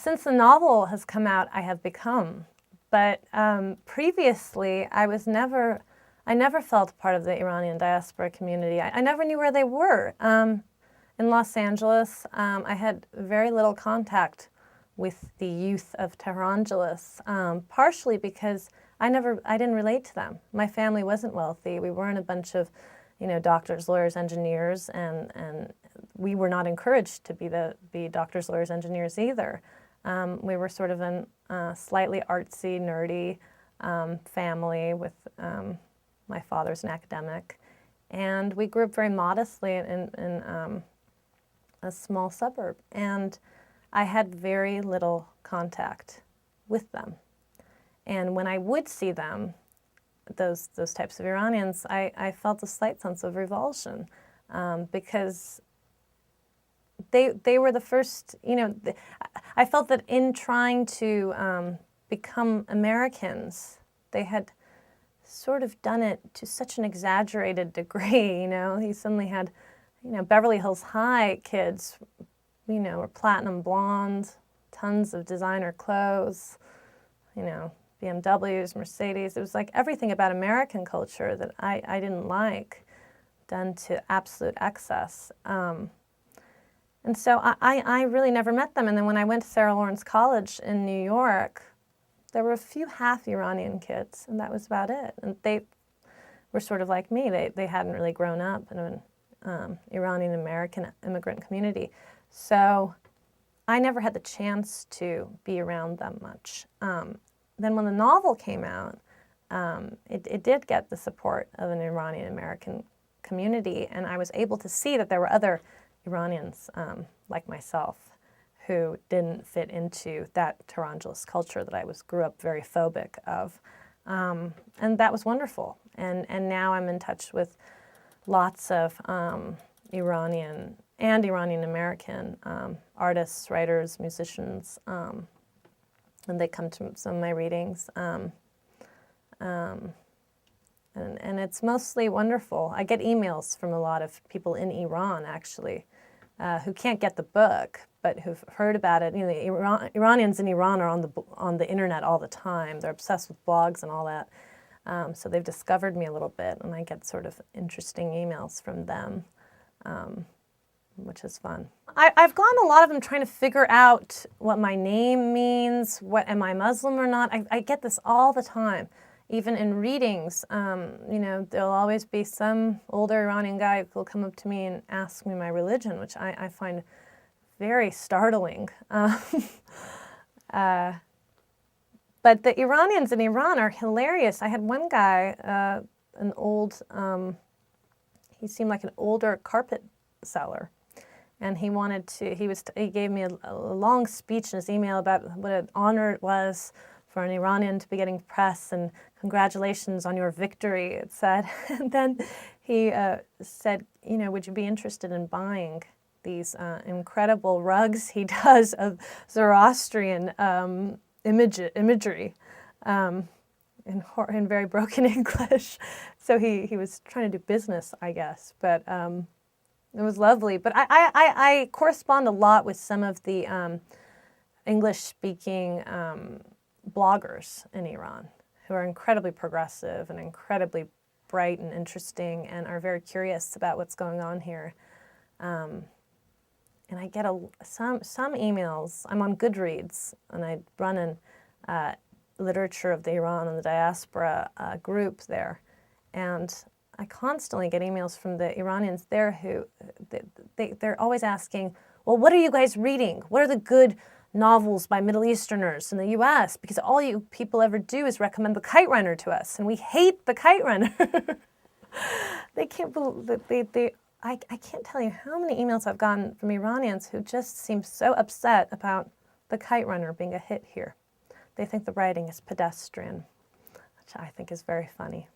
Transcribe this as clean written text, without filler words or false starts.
since the novel has come out, I have become. But previously, I never felt part of the Iranian diaspora community. I never knew where they were. In Los Angeles, I had very little contact with the youth of Tehrangeles, partially because I didn't relate to them. My family wasn't wealthy. We weren't a bunch of, doctors, lawyers, engineers, and we were not encouraged to be doctors, lawyers, engineers either. We were sort of a slightly artsy, nerdy family with my father's an academic, and we grew up very modestly in a small suburb, and I had very little contact with them. And when I would see them, those types of Iranians, I felt a slight sense of revulsion because they were the first, I felt that in trying to become Americans, they had sort of done it to such an exaggerated degree. He suddenly had, Beverly Hills High kids, were platinum blonde, tons of designer clothes, BMWs, Mercedes. It was like everything about American culture that I didn't like, done to absolute excess. And so I really never met them. And then when I went to Sarah Lawrence College in New York, there were a few half Iranian kids, and that was about it. And they were sort of like me. They hadn't really grown up in an Iranian American immigrant community. So I never had the chance to be around them much. Then when the novel came out, it did get the support of an Iranian American community, and I was able to see that there were other Iranians like myself who didn't fit into that Tehrangeles culture that I grew up very phobic of. And that was wonderful. And now I'm in touch with lots of Iranian and Iranian American artists, writers, musicians, and they come to some of my readings. And it's mostly wonderful. I get emails from a lot of people in Iran, actually, who can't get the book, but who've heard about it. The Iranians in Iran are on the internet all the time. They're obsessed with blogs and all that. So they've discovered me a little bit, and I get sort of interesting emails from them, which is fun. I've gotten a lot of them trying to figure out what my name means, am I Muslim or not. I get this all the time. Even in readings, there'll always be some older Iranian guy who will come up to me and ask me my religion, which I find very startling. But the Iranians in Iran are hilarious. I had one guy, he seemed like an older carpet seller. And he gave me a long speech in his email about what an honor it was for an Iranian to be getting press, and congratulations on your victory, it said. And then he said, would you be interested in buying these incredible rugs he does of Zoroastrian imagery in very broken English. So he was trying to do business, I guess, but it was lovely. But I correspond a lot with some of the English-speaking bloggers in Iran who are incredibly progressive and incredibly bright and interesting and are very curious about what's going on here. And I get some emails. I'm on Goodreads, and I run an literature of the Iran and the diaspora group there. And I constantly get emails from the Iranians there who they're always asking, well, what are you guys reading? What are the good novels by Middle Easterners in the U.S.? Because all you people ever do is recommend The Kite Runner to us, and we hate The Kite Runner. They can't believe that I can't tell you how many emails I've gotten from Iranians who just seem so upset about The Kite Runner being a hit here. They think the writing is pedestrian, which I think is very funny.